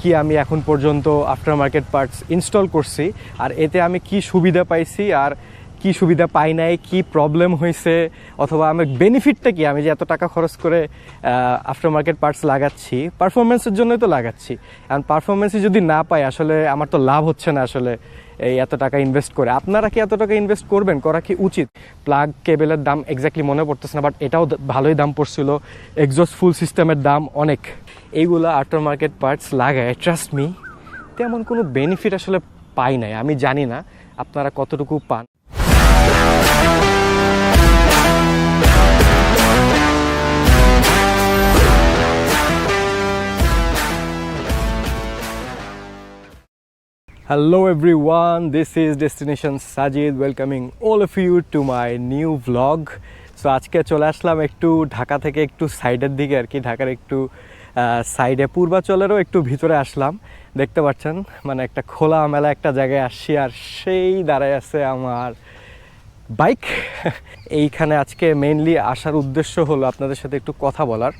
কি আমি এখন পর্যন্ত আফটার মার্কেট পার্টস ইনস্টল করছি, আর এতে আমি কি সুবিধা পাইছি আর কি সুবিধা পাই নাই, কি প্রবলেম হয়েছে, অথবা আমার বেনিফিটটা কি, আমি যে এত টাকা খরচ করে আফটার মার্কেট পার্টস লাগাচ্ছি পারফরমেন্সের জন্যই তো লাগাচ্ছি। কারণ পারফরমেন্সই যদি না পাই আসলে আমার তো লাভ হচ্ছে না আসলে এই এত টাকা ইনভেস্ট করে। আপনারা কি এত টাকা ইনভেস্ট করবেন, করা কি উচিত? প্লাগ কেবেলের দাম এক্স্যাক্টলি মনে পড়তেছে না, বাট এটাও ভালোই দাম পড়ছিল। এক্সজস্ট ফুল সিস্টেমের দাম অনেক। এইগুলো আফটার মার্কেট পার্টস লাগায় ট্রাস্ট মি তেমন কোনো বেনিফিট আসলে পাই নাই। আমি জানি না আপনারা কতটুকু পান। Hello everyone, this is Destination Sajid, welcoming all of you to my new vlog. So আজকে চলে আসলাম একটু ঢাকা থেকে একটু সাইডের দিকে আর কি, ঢাকার একটু সাইডে পূর্বাচলেরও একটু ভিতরে আসলাম। দেখতে পাচ্ছেন মানে একটা খোলা মেলা একটা জায়গায় আসছি, আর সেই দাঁড়ায় আছে আমার বাইক। এইখানে আজকে মেইনলি আসার উদ্দেশ্য হলো আপনাদের সাথে একটু কথা বলার।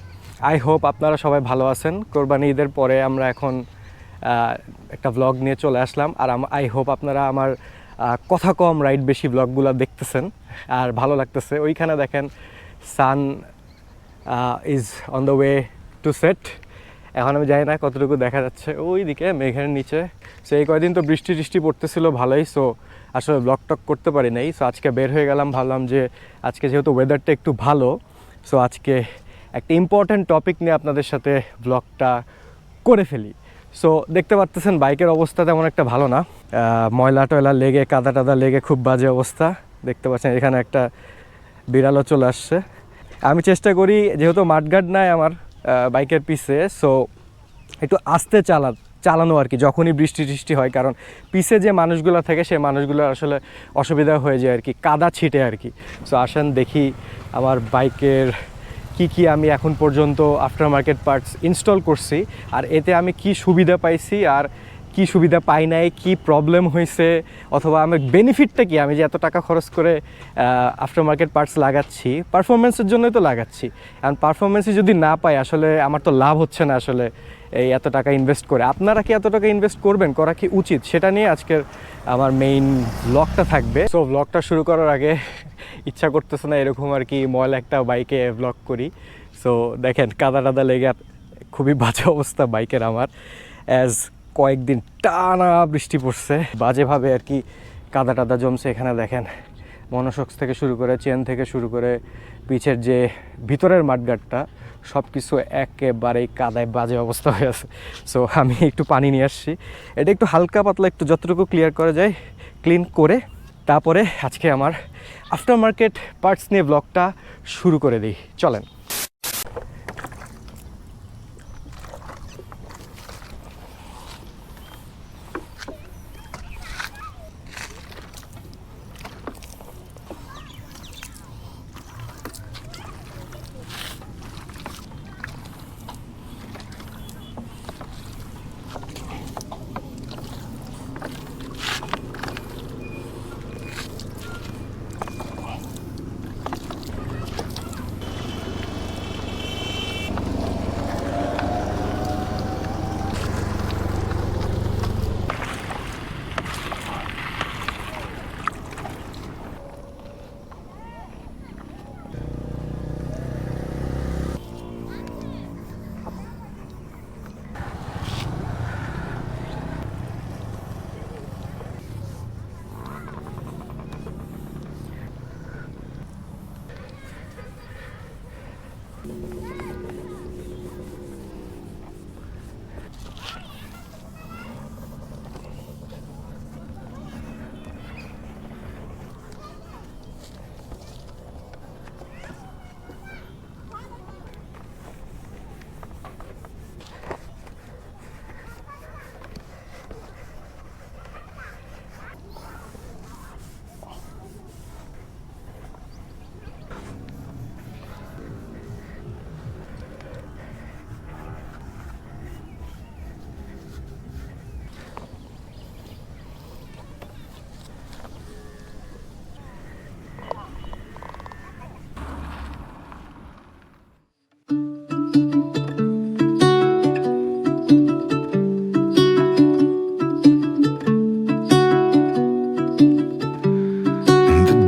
আই হোপ আপনারা সবাই ভালো আছেন। কোরবানি ঈদের পরে আমরা এখন একটা ব্লগ নিয়ে চলে আসলাম, আর আই হোপ আপনারা আমার কথা কম রাইড বেশি ব্লগগুলো দেখতেছেন আর ভালো লাগতেছে। ওইখানে দেখেন sun is on the way to set. এখন আমি জানি না কতটুকু দেখা যাচ্ছে ওই দিকে মেঘের নিচে। সো এই কয়দিন তো বৃষ্টি টিষ্টি পড়তেছিল ভালোই, সো আসলে ব্লগ টক করতে পারি নাই। সো আজকে বের হয়ে গেলাম, ভাবলাম যে আজকে যেহেতু ওয়েদারটা একটু ভালো, সো আজকে একটা ইম্পর্ট্যান্ট টপিক নিয়ে আপনাদের সাথে ব্লগটা করে ফেলি। সো দেখতে পাচ্ছেন বাইকের অবস্থা তেমন একটা ভালো না, ময়লা টয়লা লেগে কাদা টাদা লেগে খুব বাজে অবস্থা। দেখতে পাচ্ছেন এখানে একটা বিড়ালও চলে আসছে। আমি চেষ্টা করি যেহেতু মাঠঘাট নাই আমার বাইকের পিছে, সো একটু আস্তে চালানো আর কি যখনই বৃষ্টি টিষ্টি হয়, কারণ পিছে যে মানুষগুলো থাকে সেই মানুষগুলো আসলে অসুবিধা হয়ে যায় আর কি, কাদা ছিটে আর কি। সো আসেন দেখি আমার বাইকের কি আমি এখন পর্যন্ত আফটার মার্কেট পার্টস ইনস্টল করছি, আর এতে আমি কি সুবিধা পাইছি আর কি সুবিধা পাই নাই, কি প্রবলেম হয়েছে, অথবা আমার বেনিফিটটা কি, আমি যে এত টাকা খরচ করে আফটার মার্কেট পার্টস লাগাচ্ছি পারফরমেন্সের জন্যই তো লাগাচ্ছি। কারণ পারফরমেন্সই যদি না পাই আসলে আমার তো লাভ হচ্ছে না আসলে এই এত টাকা ইনভেস্ট করে। আপনারা কি এত টাকা ইনভেস্ট করবেন, করা কি উচিত, সেটা নিয়ে আজকের আমার মেইন ব্লগটা থাকবে। সো ব্লগটা শুরু করার আগে ইচ্ছা করতেছে না এরকম আর কি ময়লা একটা বাইকে ব্লগ করি। সো দেখেন কাদা টাদা লেগে খুবই বাজে অবস্থা বাইকের আমার, অ্যাজ কয়েকদিন টানা বৃষ্টি পড়ছে বাজেভাবে আর কি, কাদা টাদা জমছে। এখানে দেখেন মনোসক্স থেকে শুরু করে চেন থেকে শুরু করে পিছের যে ভিতরের মাঠঘাটটা সব কিছু একেবারেই কাদায় বাজে অবস্থা হয়ে আছে। সো আমি একটু পানি নিয়ে আসছি, এটা একটু হালকা পাতলা একটু যতটুকু ক্লিয়ার করা যায় ক্লিন করে তারপরে আজকে আমার আফটার মার্কেট পার্টস নিয়ে ব্লগটা শুরু করে দিই। চলেন।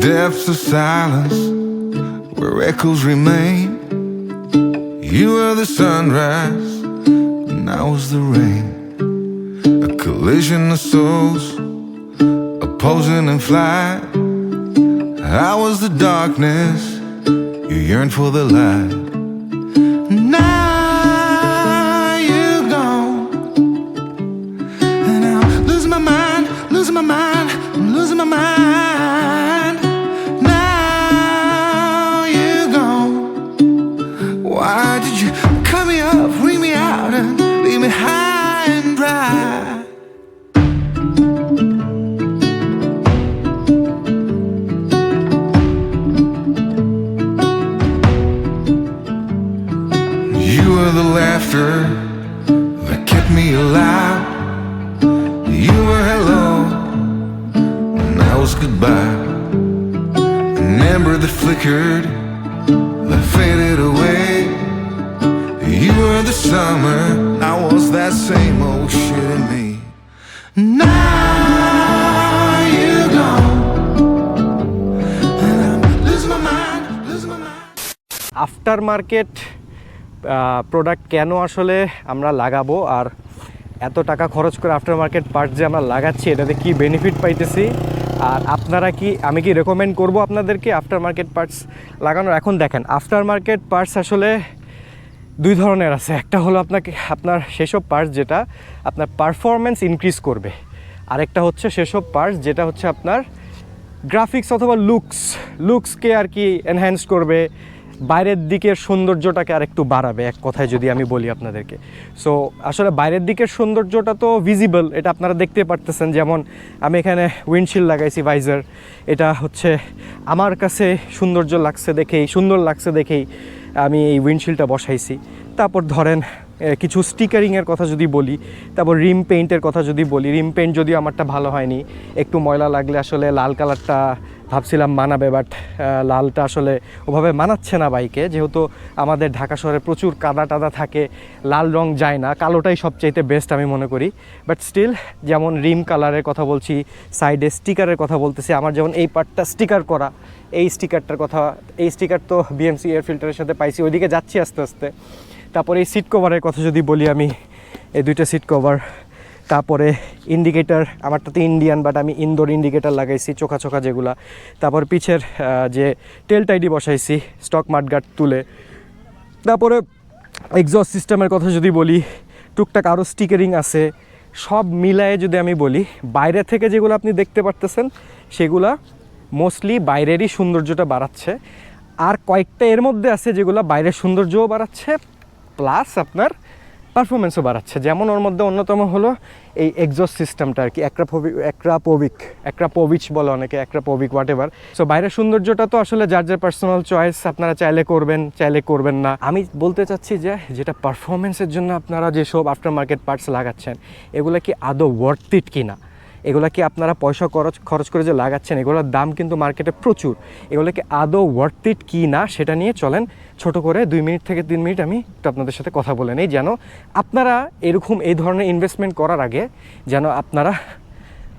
depths of silence where echoes remain. You were the sunrise and I was the rain. A collision of souls opposing in flight. I was the darkness, you yearned for the light. Now you're gone, and I'm losing my mind, losing my mind, I'm losing my mind. Now you're gone. Why did you cut me up, ring me out, and leave me high and dry? You were the laughter that kept me alive. You were hello, and I was goodbye. An ember that flickered, that faded away. You were the summer, I was that same old shit in me. Now you're gone, and I'm losing my mind, losing my mind. After market product কেন আসলে আমরা লাগাবো, আর এত টাকা খরচ করে after market parts যে আমরা লাগাচ্ছি এটাতে কি বেনিফিট পাইতেছি, আর আপনারা কি, আমি কি রেকমেন্ড করব আপনাদেরকে আফটার মার্কেট পার্টস লাগানোর। এখন দেখেন, আফটার মার্কেট পার্টস আসলে দুই ধরনের আছে। একটা হলো আপনার সেসব পার্টস যেটা আপনার পারফরমেন্স ইনক্রিজ করবে, আরেকটা হচ্ছে সেসব পার্টস যেটা হচ্ছে আপনার গ্রাফিক্স অথবা লুকসকে আর কি এনহ্যান্স করবে, বাইরের দিকের সৌন্দর্যটাকে আর একটু বাড়াবে, এক কথায় যদি আমি বলি আপনাদেরকে। সো আসলে বাইরের দিকের সৌন্দর্যটা তো ভিজিবল, এটা আপনারা দেখতে পারতেছেন। যেমন আমি এখানে উইন্ডশিল্ড লাগাইছি, ভাইজার, এটা হচ্ছে আমার কাছে সুন্দর লাগছে দেখেই আমি এই উইন্ডশিল্ডটা বসাইছি। তারপর ধরেন কিছু স্টিকারিংয়ের কথা যদি বলি, তারপর রিম পেইন্টের কথা যদি বলি, রিম পেইন্ট যদিও আমারটা ভালো হয়নি, একটু ময়লা লাগলে আসলে লাল কালারটা ভাবছিলাম মানাবে, বাট লালটা আসলে ওভাবে মানাচ্ছে না বাইকে, যেহেতু আমাদের ঢাকা শহরে প্রচুর কাদা টাদা থাকে, লাল রং যায় না, কালোটাই সবচাইতে বেস্ট আমি মনে করি। বাট স্টিল, যেমন রিম কালারের কথা বলছি, সাইডে স্টিকারের কথা বলতেছি, আমার যেমন এই পার্টটা স্টিকার করা, এই স্টিকার তো বিএমসি এয়ার ফিল্টারের সাথে পাইছি, ওইদিকে যাচ্ছি আস্তে আস্তে। তারপরে এই সিট কভারের কথা যদি বলি, আমি এই দুইটা সিট কভার, তারপরে ইন্ডিকেটার, আমারটাতে ইন্ডিয়ান বাট আমি ইনডোর ইন্ডিকেটার লাগাইছি, চোখা যেগুলা। তারপর পিছের যে টেল টাইডি বসাইছি স্টক মাডগার্ড তুলে। তারপরে এক্সস্ট সিস্টেমের কথা যদি বলি, টুকটাক আরও স্টিকারিং আছে। সব মিলায়ে যদি আমি বলি, বাইরে থেকে যেগুলো আপনি দেখতে পারতেছেন সেগুলা মোস্টলি বাইরেরই সৌন্দর্যটা বাড়াচ্ছে, আর কয়েকটা এর মধ্যে আছে যেগুলো বাইরের সৌন্দর্যও বাড়াচ্ছে প্লাস আপনার পারফরমেন্সও বাড়াচ্ছে। যেমন ওর মধ্যে অন্যতম হলো এই এক্সস্ট সিস্টেমটা আর কি, অ্যাক্রাপোভিচ বলে অনেকে, অ্যাক্রাপোভিক হোয়াট এভার। সো বাইরের সৌন্দর্যটা তো আসলে যার পার্সোনাল চয়েস, আপনারা চাইলে করবেন না। আমি বলতে চাচ্ছি যে যেটা পারফরমেন্সের জন্য আপনারা যেসব আফটার মার্কেট পার্টস লাগাচ্ছেন, এগুলো কি আদৌ ওয়ার্থ ইট কিনা, এগুলো কি আপনারা পয়সা খরচ করে যে লাগাচ্ছেন, এগুলোর দাম কিন্তু মার্কেটে প্রচুর, এগুলো কি আদৌ ওয়ার্থ ইট কি না সেটা নিয়ে চলেন ছোট করে 2 মিনিট থেকে 3 মিনিট আমি একটু আপনাদের সাথে কথা বলে নেই, যেন আপনারা এই ধরনের ইনভেস্টমেন্ট করার আগে যেন আপনারা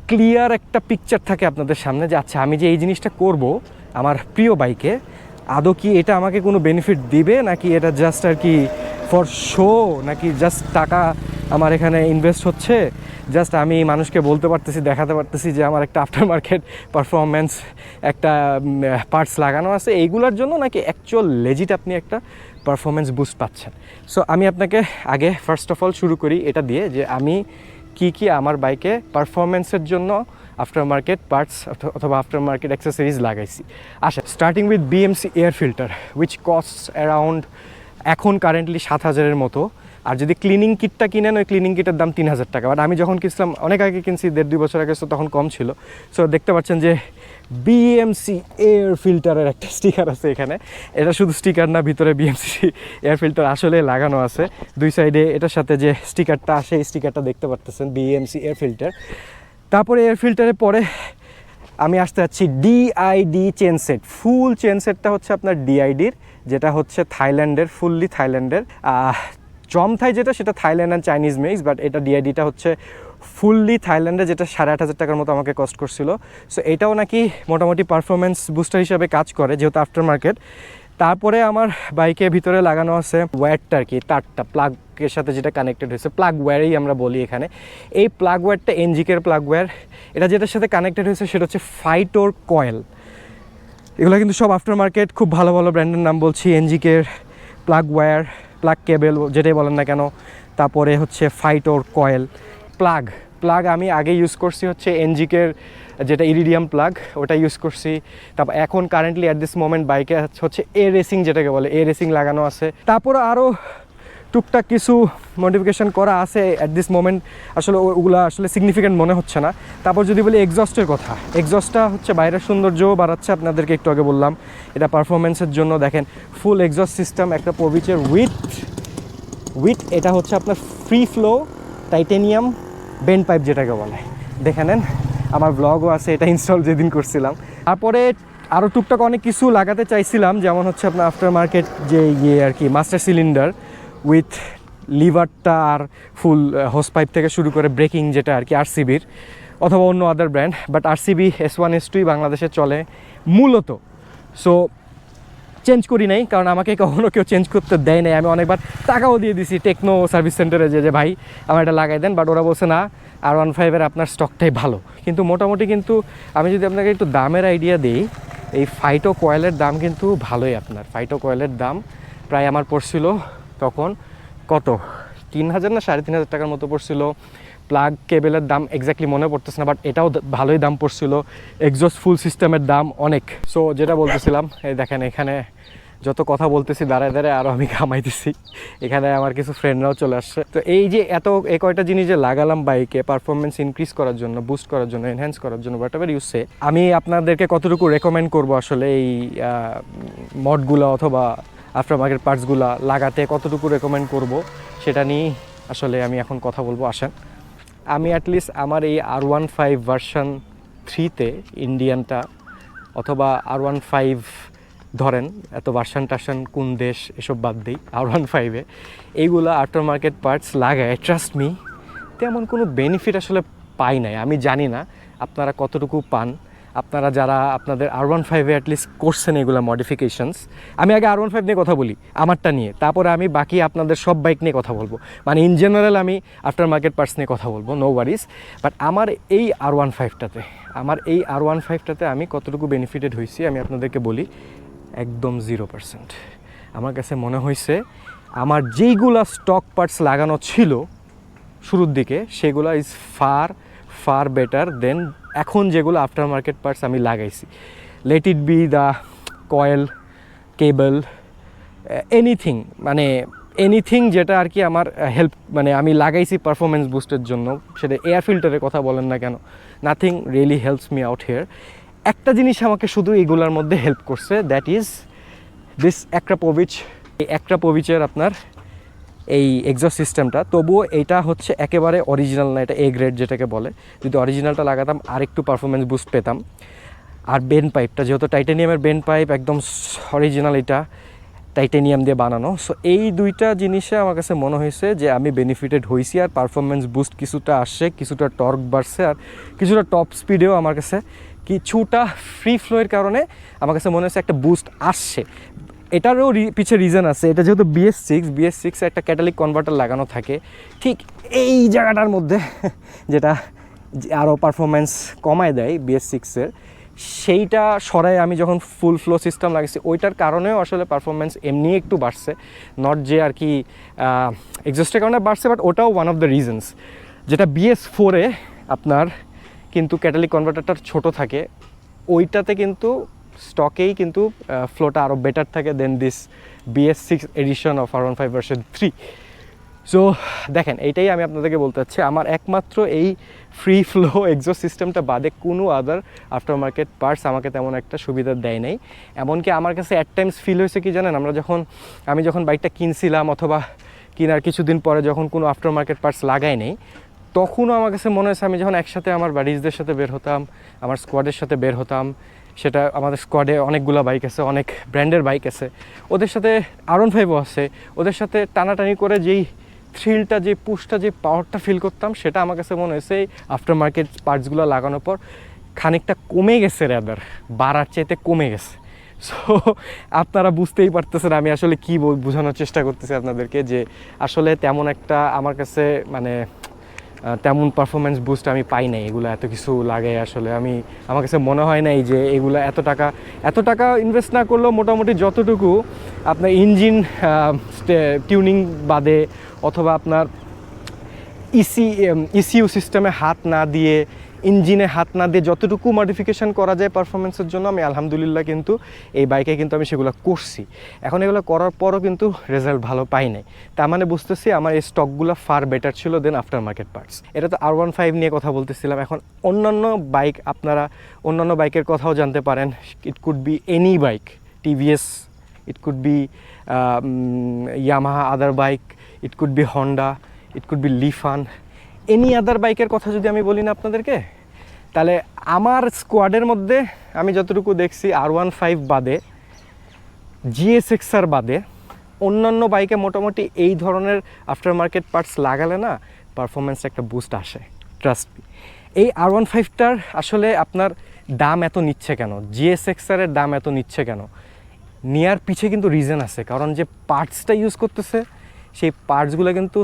ক্লিয়ার একটা পিকচার থাকে আপনাদের সামনে, যে আচ্ছা আমি যে এই জিনিসটা করব আমার প্রিয় বাইকে, আদৌ কি এটা আমাকে কোনো বেনিফিট দিবে, নাকি এটা জাস্ট আর কি ফর শো, নাকি জাস্ট টাকা আমার এখানে ইনভেস্ট হচ্ছে, জাস্ট আমি মানুষকে বলতে পারতেছি, দেখাতে পারতেছি যে আমার একটা আফটার মার্কেট পারফরমেন্স একটা পার্টস লাগানো আছে, এইগুলোর জন্য, নাকি অ্যাকচুয়াল লেজিট আপনি একটা পারফরমেন্স বুস্ট পাচ্ছেন। সো আমি আপনাকে আগে ফার্স্ট অফ অল শুরু করি এটা দিয়ে, যে আমি কি আমার বাইকে পারফরমেন্সের জন্য আফটার মার্কেট পার্টস অথবা আফটার মার্কেট অ্যাক্সেসরিজ লাগাইছি। আচ্ছা, starting with BMC air filter which costs around এখন কারেন্টলি 7,000-এর মতো। আর যদি ক্লিনিং কিটটা কিনেন, ওই ক্লিনিং কিটের দাম 3,000 টাকা। বাট আমি যখন কিনছিলাম, অনেক আগে কিনছি, 1.5-2 বছর আগে, তো তখন কম ছিল। সো দেখতে পাচ্ছেন যে বিএমসি এয়ার ফিল্টারের একটা স্টিকার আছে এখানে। এটা শুধু স্টিকার না, ভিতরে বিএমসি এয়ার ফিল্টার আসলে লাগানো আছে। দুই সাইডে এটার সাথে যে স্টিকারটা আসে, এই স্টিকারটা দেখতে পারতেছেন, বিএমসি এয়ার ফিল্টার। তারপরে এয়ার ফিল্টারের পরে আমি আসতে যাচ্ছি DID chain set. Full chain সেটটা হচ্ছে আপনার ডিআইডির, যেটা হচ্ছে থাইল্যান্ডের, ফুললি থাইল্যান্ডের। চমথাই যেটা, সেটা Thailand and Chinese mix, but এটা ডিআইডিটা হচ্ছে ফুললি থাইল্যান্ডে, যেটা 8,500 টাকার মতো আমাকে কস্ট করছিল। সো এটাও নাকি মোটামুটি পারফরমেন্স বুস্টার হিসাবে কাজ করে, যেহেতু আফটার মার্কেট। তারপরে আমার বাইকের ভিতরে লাগানো আছে ওয়্যারটা আর কি, তারটা প্লাগের সাথে যেটা কানেক্টেড হয়েছে, প্লাগ ওয়্যারই আমরা বলি এখানে। এই প্লাগ ওয়্যারটা এনজিকের প্লাগ ওয়্যার। এটা যেটার সাথে কানেক্টেড হয়েছে সেটা হচ্ছে ফাইটোর কয়েল। এগুলো কিন্তু সব আফটার মার্কেট, খুব ভালো ভালো ব্র্যান্ডের নাম বলছি, এনজিকের প্লাগ ওয়্যার, প্লাগ কেবেল যেটাই বলেন না কেন। তারপরে হচ্ছে ফাইটোর কয়েল, প্লাগ আমি আগে ইউজ করছি হচ্ছে এনজিকের যেটা ইরিডিয়াম প্লাগ, ওটা ইউজ করছি। তারপর এখন কারেন্টলি অ্যাট দিস মোমেন্ট বাইকে হচ্ছে এ রেসিং, যেটাকে বলে এ রেসিং লাগানো আছে। তারপর আরও টুকটাক কিছু মডিফিকেশন করা আছে অ্যাট দিস মোমেন্ট, আসলে ওগুলো আসলে সিগনিফিক্যান্ট মনে হচ্ছে না। তারপর যদি বলি এক্সস্টের কথা, এক্সস্টটা হচ্ছে বাইরের সৌন্দর্যও বাড়াচ্ছে, আপনাদেরকে একটু আগে বললাম এটা পারফরমেন্সের জন্য। দেখেন ফুল এক্সস্ট সিস্টেম, একটা পবিচের উইথ এটা হচ্ছে আপনার free flow titanium bend pipe যেটাকে বলে, দেখে নেন আমার ব্লগও আছে, এটা ইনস্টল যেদিন করছিলাম। তারপরে আরও টুকটাক অনেক কিছু লাগাতে চাইছিলাম, যেমন হচ্ছে আপনার আফটার মার্কেট যে আর কি মাস্টার সিলিন্ডার উইথ লিভারটা আর ফুল হোস পাইপ থেকে শুরু করে ব্রেকিং, যেটা আর কি আরসিবির অথবা অন্য আদার brand, but RCB S1 S2 বাংলাদেশে চলে মূলত। সো চেঞ্জ করি নাই, কারণ আমাকে কখনো কেউ চেঞ্জ করতে দেয় নাই। আমি অনেকবার টাকাও দিয়ে দিছি টেকনো সার্ভিস সেন্টারে, যে ভাই আমার এটা লাগাই দেন, বাট ওরা বলছে না, R15 আপনার স্টকটাই ভালো। কিন্তু মোটামুটি কিন্তু আমি যদি আপনাকে একটু দামের আইডিয়া দিই, এই ফাইটো কয়েলের দাম কিন্তু ভালোই। আপনার ফাইটো কয়েলের দাম প্রায় আমার পড়ছিল তখন কত, 3,000 না 3,500 টাকার মতো পড়ছিল। প্লাগ কেবেলের দাম এক্স্যাক্টলি মনে পড়তেছে না, বাট এটাও ভালোই দাম পড়ছিল। এক্সস্ট ফুল সিস্টেমের দাম অনেক। সো যেটা বলতেছিলাম, এই দেখেন এখানে যত কথা বলতেছি দাঁড়ায় দাঁড়ায় আরও আমি কামাইতেছি। এখানে আমার কিছু ফ্রেন্ডরাও চলে আসছে। তো এই যে এই কয়টা জিনিস যে লাগালাম বাইকে পারফরমেন্স ইনক্রিজ করার জন্য, বুস্ট করার জন্য, এনহ্যান্স করার জন্য, হোয়াট এভার ইউজ সে, আমি আপনাদেরকে কতটুকু রেকমেন্ড করব আসলে এই মডগুলো অথবা আফটার মার্কেট পার্টসগুলো লাগাতে কতটুকু রেকমেন্ড করব, সেটা নিয়ে আসলে আমি এখন কথা বলবো। আসেন, আমি অ্যাটলিস্ট আমার এই R15 ভার্সন 3-তে ইন্ডিয়ানটা অথবা R15 ধরেন, এত ভার্সন কোন দেশ এসব বাদ দিই, R15-এ এইগুলো আফটার মার্কেট পার্টস লাগায় ট্রাস্ট মি তেমন কোনো বেনিফিট আসলে পাই নাই। আমি জানি না আপনারা কতটুকু পান, আপনারা যারা আপনাদের R15-এ অ্যাটলিস্ট করছেন এগুলো মডিফিকেশনস। আমি আগে R15 নিয়ে কথা বলি, আমারটা নিয়ে, তারপরে আমি বাকি আপনাদের সব বাইক নিয়ে কথা বলবো। মানে ইন জেনারেল আমি আফটার মার্কেট পার্টস নিয়ে কথা বলবো, নো ওয়ারিজ। বাট আমার এই R15টাতে আমি কতটুকু বেনিফিটেড হয়েছি আমি আপনাদেরকে বলি, একদম 0%। আমার কাছে মনে হয়েছে আমার যেইগুলা স্টক পার্টস লাগানো ছিল শুরুর দিকে, সেগুলো ইজ ফার বেটার দেন এখন যেগুলো আফটার মার্কেট পার্টস আমি লাগাইছি। Let it be the coil, cable, anything যেটা আর কি আমার হেল্প, মানে আমি লাগাইছি পারফরমেন্স বুস্টের জন্য, সেটা এয়ার ফিল্টারের কথা বলেন না কেন, nothing really helps me out here. একটা জিনিস আমাকে শুধু এগুলোর মধ্যে হেল্প করছে, দ্যাট ইজ দিস অ্যাক্রাপোভিচ। এই অ্যাক্রাপোভিচের আপনার এই এক্সস্ট সিস্টেমটা, তবুও এটা হচ্ছে একেবারে অরিজিনাল না, এটা A গ্রেড যেটাকে বলে। যদি অরিজিনালটা লাগাতাম আর একটু পারফরমেন্স বুস্ট পেতাম। আর বেন্ড পাইপটা যেহেতু টাইটেনিয়ামের বেন্ড পাইপ, একদম অরিজিনাল, এটা টাইটেনিয়াম দিয়ে বানানো। সো এই দুইটা জিনিসে আমার কাছে মনে হয়েছে যে আমি বেনিফিটেড হয়েছি, আর পারফরমেন্স বুস্ট কিছুটা আসছে, কিছুটা টর্ক বাড়ছে, আর কিছুটা টপ স্পিডেও আমার কাছে কিছুটা ফ্রি ফ্লোয়ের কারণে আমার কাছে মনে হচ্ছে একটা বুস্ট আসছে। এটারও পিছিয়ে রিজন আছে, এটা যেহেতু BS6 একটা ক্যাটালিক কনভার্টার লাগানো থাকে ঠিক এই জায়গাটার মধ্যে, যেটা আরও পারফরমেন্স কমায় দেয় BS6-এর, সেইটা সরাই আমি যখন ফুল ফ্লো সিস্টেম লাগাইছি, ওইটার কারণেও আসলে পারফরমেন্স এমনি একটু বাড়ছে, নট যে আর কি এক্সস্টের কারণে বাড়ছে, বাট ওটাও ওয়ান অফ দ্য রিজনস। যেটা BS4-এ আপনার কিন্তু ক্যাটালিক কনভার্টারটা ছোট থাকে, ওইটাতে কিন্তু স্টকেই কিন্তু ফ্লোটা আরও বেটার থাকে then this BS6 edition of R15 version 3। So দেখেন, এইটাই আমি আপনাদেরকে বলতে চাচ্ছি, আমার একমাত্র এই ফ্রি ফ্লো এক্সস্ট সিস্টেমটা বাদে কোনো আদার আফটার মার্কেট পার্টস আমাকে তেমন একটা সুবিধা দেয় নাই। এমনকি আমার কাছে অ্যাট টাইমস ফিল হয়েছে কি জানেন, আমি যখন বাইকটা কিনছিলাম অথবা কেনার কিছুদিন পরে যখন কোনো আফটার মার্কেট পার্টস লাগাই নেই, তখনও আমার কাছে মনে হয়েছে আমি যখন একসাথে আমার বাড়িজদের সাথে বের হতাম, আমার স্কোয়াডের সাথে বের হতাম, সেটা আমাদের স্কোয়াডে অনেকগুলো বাইক আছে, অনেক ব্র্যান্ডের বাইক আছে, ওদের সাথে R15ও আছে, ওদের সাথে টানাটানি করে যেই থ্রিলটা, যে পুশটা, যে পাওয়ারটা ফিল করতাম, সেটা আমার কাছে মনে হয়েছে এই আফটার মার্কেট পার্টসগুলো লাগানোর পর খানিকটা কমে গেছে, র্যাদার বাড়ার চাইতে কমে গেছে। সো আপনারা বুঝতেই পারতেছেন আমি আসলে কী বোঝানোর চেষ্টা করতেছি আপনাদেরকে, যে আসলে তেমন একটা আমার কাছে মানে তেমন পারফরমেন্স বুস্ট আমি পাই নাই এগুলো এত কিছু লাগে। আসলে আমার কাছে মনে হয় নাই যে এগুলো এত টাকা ইনভেস্ট না করলেও মোটামুটি যতটুকু আপনার ইঞ্জিন টিউনিং বাদে অথবা আপনার ইসিইউ সিস্টেমে হাত না দিয়ে, ইঞ্জিনে হাত না দিয়ে যতটুকু মডিফিকেশান করা যায় পারফরমেন্সের জন্য, আমি আলহামদুলিল্লাহ কিন্তু এই বাইকে কিন্তু আমি সেগুলো করছি। এখন এগুলো করার পরও কিন্তু রেজাল্ট ভালো পাই নাই। তার মানে বুঝতেছি আমার এই স্টকগুলো ফার বেটার ছিল দেন আফটার মার্কেট পার্টস। এটা তো R15 নিয়ে কথা বলতেছিলাম। এখন অন্যান্য বাইক, আপনারা অন্যান্য বাইকের কথাও জানতে পারেন। It could be any bike, TVS, it could be Yamaha other bike, it could be Honda, it could be লিফান, any other বাইকের কথা যদি আমি বলি না আপনাদেরকে, তাহলে আমার স্কোয়াডের মধ্যে আমি যতটুকু দেখছি R15 বাদে, GSX-R বাদে অন্যান্য বাইকে মোটামুটি এই ধরনের আফটার মার্কেট পার্টস লাগালে না পারফরমেন্স একটা বুস্ট আসে, ট্রাস্ট মি। এই R15টার আসলে আপনার দাম এত নিচ্ছে কেন, GSX-R-এর দাম এত নিচ্ছে কেন, নেয়ার পিছে কিন্তু রিজন আছে। কারণ যে পার্টসটা ইউজ করতেছে সেই পার্টসগুলো কিন্তু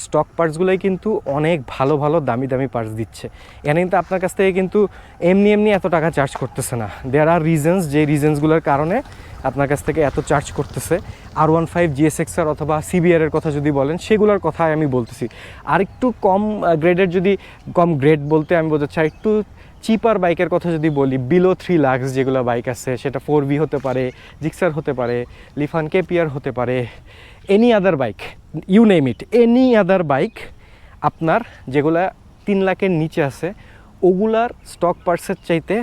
স্টক পার্টসগুলোই কিন্তু অনেক ভালো ভালো দামি দামি পার্টস দিচ্ছে। এখানে কিন্তু আপনার কাছ থেকে কিন্তু এমনি এত টাকা চার্জ করতেছে না। দেয়ার আর রিজনস, যে রিজনসগুলোর কারণে আপনার কাছ থেকে এত চার্জ করতেছে। R15, GSX-R অথবা CBR-এর কথা যদি বলেন, সেগুলোর কথাই আমি বলতেছি। আর একটু কম গ্রেডের, যদি কম গ্রেড বলতে আমি বোঝাচ্ছি আর একটু চিপার বাইকের কথা যদি বলি, বিলো 3 লাখ যেগুলো বাইক আছে, সেটা 4V হতে পারে, জিক্সার হতে পারে, লিফান KPR হতে পারে, any other bike, you name it, any other bike আপনার যেগুলা 3 লাখের নিচে আছে, ওগুলার স্টক পার্টসের চাইতে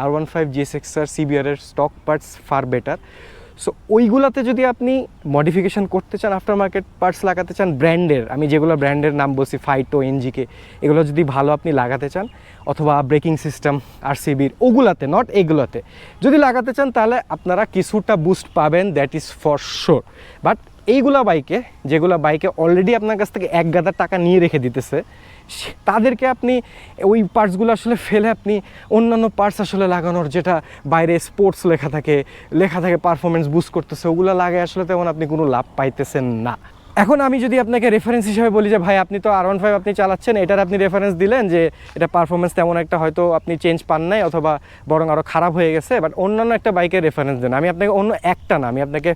R15, GSX-R, CBR-এর stock parts far better. So ওইগুলাতে যদি আপনি মডিফিকেশান করতে চান, আফটার মার্কেট পার্টস লাগাতে চান ব্র্যান্ডের, আমি যেগুলো ব্র্যান্ডের নাম বলছি, ফাইটো, NGK, এগুলো যদি ভালো আপনি লাগাতে চান, অথবা ব্রেকিং সিস্টেম RCBর ওগুলাতে, নট এগুলোতে যদি লাগাতে চান, তাহলে আপনারা কিছুটা বুস্ট পাবেন, that is for sure. But এইগুলা বাইকে, যেগুলো বাইকে অলরেডি আপনার কাছ থেকে এক গাদা টাকা নিয়ে রেখে দিতেছে, তাদেরকে আপনি ওই পার্টসগুলো আসলে ফেলে আপনি অন্যান্য পার্টস আসলে লাগানোর, যেটা বাইরে স্পোর্টস লেখা থাকে পারফরমেন্স বুস্ট করতেছে, ওগুলো লাগায় আসলে তেমন আপনি কোনো লাভ পাইতেছেন না। এখন আমি যদি আপনাকে রেফারেন্স হিসেবে বলি যে ভাই আপনি তো R15 আপনি চালাচ্ছেন, এটার আপনি রেফারেন্স দিলেন যে এটা পারফরমেন্স তেমন একটা হয়তো আপনি চেঞ্জ পান নাই, অথবা বরং আরও খারাপ হয়ে গেছে, বাট অন্যান্য একটা বাইকের রেফারেন্স দেন। আমি আপনাকে অন্য একটা না, আমি আপনাকে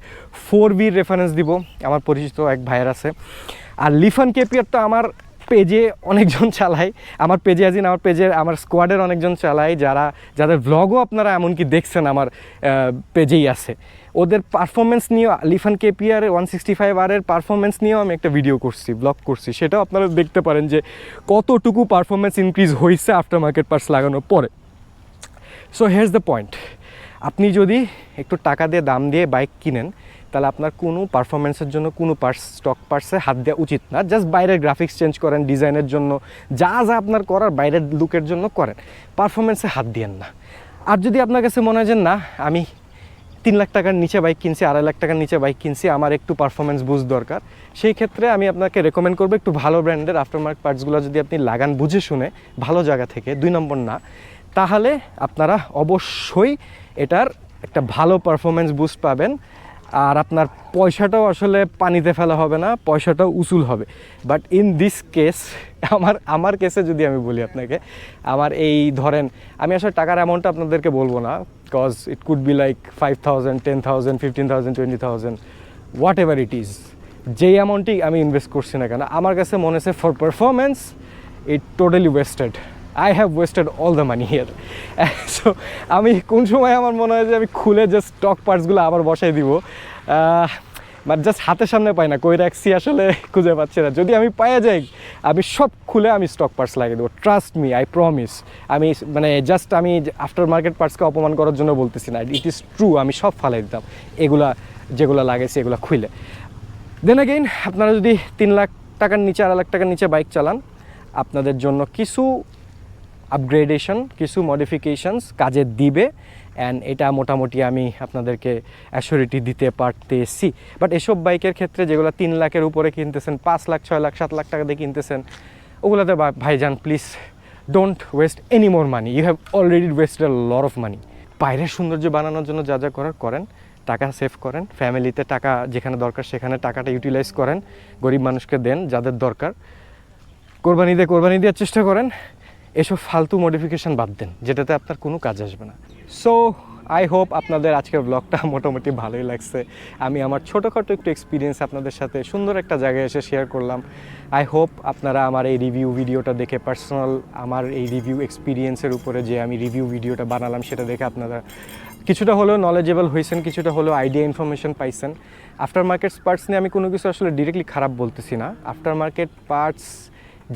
4Vর রেফারেন্স দিব, আমার পরিচিত এক ভাইয়ের আছে। আর লিফান KPR তো আমার পেজে অনেকজন চালায়, আমার পেজে আমার স্কোয়াডের অনেকজন চালায়, যাদের ভ্লগও আপনারা এমনকি দেখছেন আমার পেজেই আছে। ওদের পারফরমেন্স নিয়ে, লিফান KPR 165R-এর পারফরমেন্স নিয়েও আমি একটা ভিডিও করছি, ব্লগ করছি, সেটাও আপনারা দেখতে পারেন যে কতটুকু পারফরমেন্স ইনক্রিজ হয়েছে আফটার মার্কেট পার্টস লাগানোর পরে। সো হিয়ার্স দ্য পয়েন্ট, আপনি যদি একটু টাকা দিয়ে দাম দিয়ে বাইক কিনেন, তাহলে আপনার কোনো পারফরমেন্সের জন্য কোনো পার্টস, স্টক পার্টসে হাত দেওয়া উচিত না। জাস্ট বাইরের গ্রাফিক্স চেঞ্জ করেন, ডিজাইনের জন্য যা আপনার করার, বাইরের লুকের জন্য করেন, পারফরমেন্সে হাত দিয়েন না। আর যদি আপনার কাছে মনে হয় যে না, আমি 3 লাখ টাকার নিচে বাইক কিনছি, 2.5 লাখ টাকার নিচে বাইক কিনছি, আমার একটু পারফরমেন্স বুস্ট দরকার, সেই ক্ষেত্রে আমি আপনাকে রেকমেন্ড করবো একটু ভালো ব্র্যান্ডের আফটার মার্কেট পার্টসগুলো যদি আপনি লাগান বুঝে শুনে, ভালো জায়গা থেকে, 2 নম্বর না, তাহলে আপনারা অবশ্যই এটার একটা ভালো পারফরমেন্স বুস্ট পাবেন। আর আপনার পয়সাটাও আসলে পানিতে ফেলা হবে না, পয়সাটাও উসুল হবে। বাট ইন দিস কেস, আমার কেসে যদি আমি বলি আপনাকে, আমার এই ধরেন, আমি আসলে টাকার অ্যামাউন্টটা আপনাদেরকে বলবো না, because it could be like 5,000, 10,000, 15,000, 20,000, what ever it is, যেই অ্যামাউন্টই আমি ইনভেস্ট করছি না কেন, আমার কাছে মনে হচ্ছে for performance it totally wasted. I have wasted all the money here. So আমি কোন সময় আমার মনে হয় যে আমি খুলে জাস্ট স্টক পার্টসগুলো আবার বসাই দিব, বাট জাস্ট হাতের সামনে পাই না, কই রাখছি আসলে খুঁজে পাচ্ছি না। যদি আমি পাওয়া যাই, আমি সব খুলে আমি স্টক পার্টস লাগিয়ে দেবো, ট্রাস্ট মি, আই প্রমিস। আমি মানে জাস্ট আমি আফটার মার্কেট পার্টসকে অপমান করার জন্য বলতেছি না, ইট ইজ ট্রু, আমি সব ফালাই দিতাম এগুলা যেগুলো লাগাইছি এগুলো খুলে। দেন অ্যাগেইন, আপনারা যদি 3 লাখ টাকার নিচে, 2.5 লাখ টাকার নিচে বাইক চালান, আপনাদের জন্য কিছু আপগ্রেডেশন, কিছু মডিফিকেশনস কাজে দিবে। অ্যান্ড এটা মোটামুটি আমি আপনাদেরকে অ্যাসিওরিটি দিতে পারতেছি। বাট এসব বাইকের ক্ষেত্রে যেগুলো 3 লাখের উপরে কিনতেছেন, 5 লাখ 6 লাখ 7 লাখ টাকা দিয়ে কিনতেছেন, ওগুলোতে ভাইজান please don't waste any more money, you have already wasted a lot of money. বাইরের সৌন্দর্য বানানোর জন্য যা যা করার করেন, টাকা সেভ করেন, ফ্যামিলিতে টাকা যেখানে দরকার সেখানে টাকাটা ইউটিলাইজ করেন, গরিব মানুষকে দেন যাদের দরকার, কোরবানি দেওয়ার চেষ্টা করেন। এসব ফালতু মডিফিকেশান বাদ দেন, যেটাতে আপনার কোনো কাজ আসবে না। সো আই হোপ আপনাদের আজকের ব্লগটা মোটামুটি ভালোই লাগছে। আমি আমার ছোটোখাটো একটু এক্সপিরিয়েন্স আপনাদের সাথে সুন্দর একটা জায়গায় এসে শেয়ার করলাম। আই হোপ আপনারা আমার এই রিভিউ ভিডিওটা দেখে পার্সোনাল আমার এই রিভিউ এক্সপিরিয়েন্সের উপরে যে আমি রিভিউ ভিডিওটা বানালাম সেটা দেখে আপনারা কিছুটা হলেও নলেজেবল হয়েছেন, কিছুটা হলেও আইডিয়া ইনফরমেশন পাইছেন। আফটার মার্কেট পার্টস নিয়ে আমি কোনো কিছু আসলে ডিরেক্টলি খারাপ বলতেছি না। আফটার মার্কেট পার্টস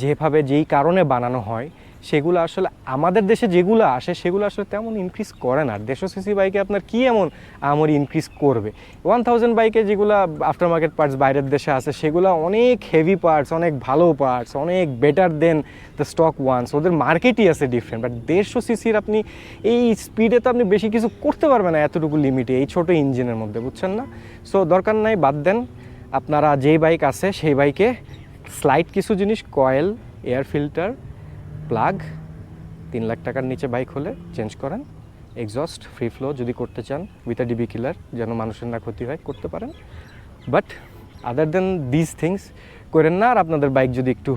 যেভাবে যেই কারণে বানানো হয় সেগুলো আসলে আমাদের দেশে যেগুলো আসে সেগুলো আসলে তেমন ইনক্রিজ করে না। 150 সিসি বাইকে আপনার কী এমন আমার ইনক্রিজ করবে? 1000 বাইকে যেগুলো আফটার মার্কেট পার্টস বাইরের দেশে আছে সেগুলো অনেক হেভি পার্টস, অনেক ভালো পার্টস, অনেক better than the stock ones. ওদের মার্কেটই আছে ডিফারেন্ট। বাট 150 সিসির আপনি এই স্পিডে তো আপনি বেশি কিছু করতে পারবেন না এতটুকু লিমিটে, এই ছোটো ইঞ্জিনের মধ্যে, বুঝছেন না? সো দরকার নাই, বাদ দেন। আপনারা যেই বাইক আছে সেই বাইকে স্লাইড কিছু জিনিস, coil, air filter, plug, 3 lakh টাকার নিচে বাইক হলে চেঞ্জ করেন। এক্সস্ট ফ্রি ফ্লো যদি করতে চান উইথ আ ডিবি কিলার, যেন মানুষের না ক্ষতি হয়, করতে পারেন। But other than this things করেন না। আর আপনাদের বাইক যদি একটু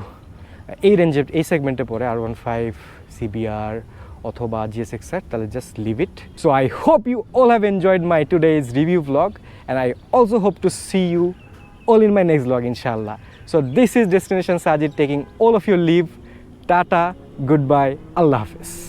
এই রেঞ্জে, এই সেগমেন্টে পড়ে, R15, CBR অথবা GSX-R, তাহলে just leave it. So I hope you all have enjoyed my today's review vlog and I also hope to see you all in my next vlog, inshallah. So this is Destination Sajid taking all of your leave. Tata, goodbye, Allah Hafiz.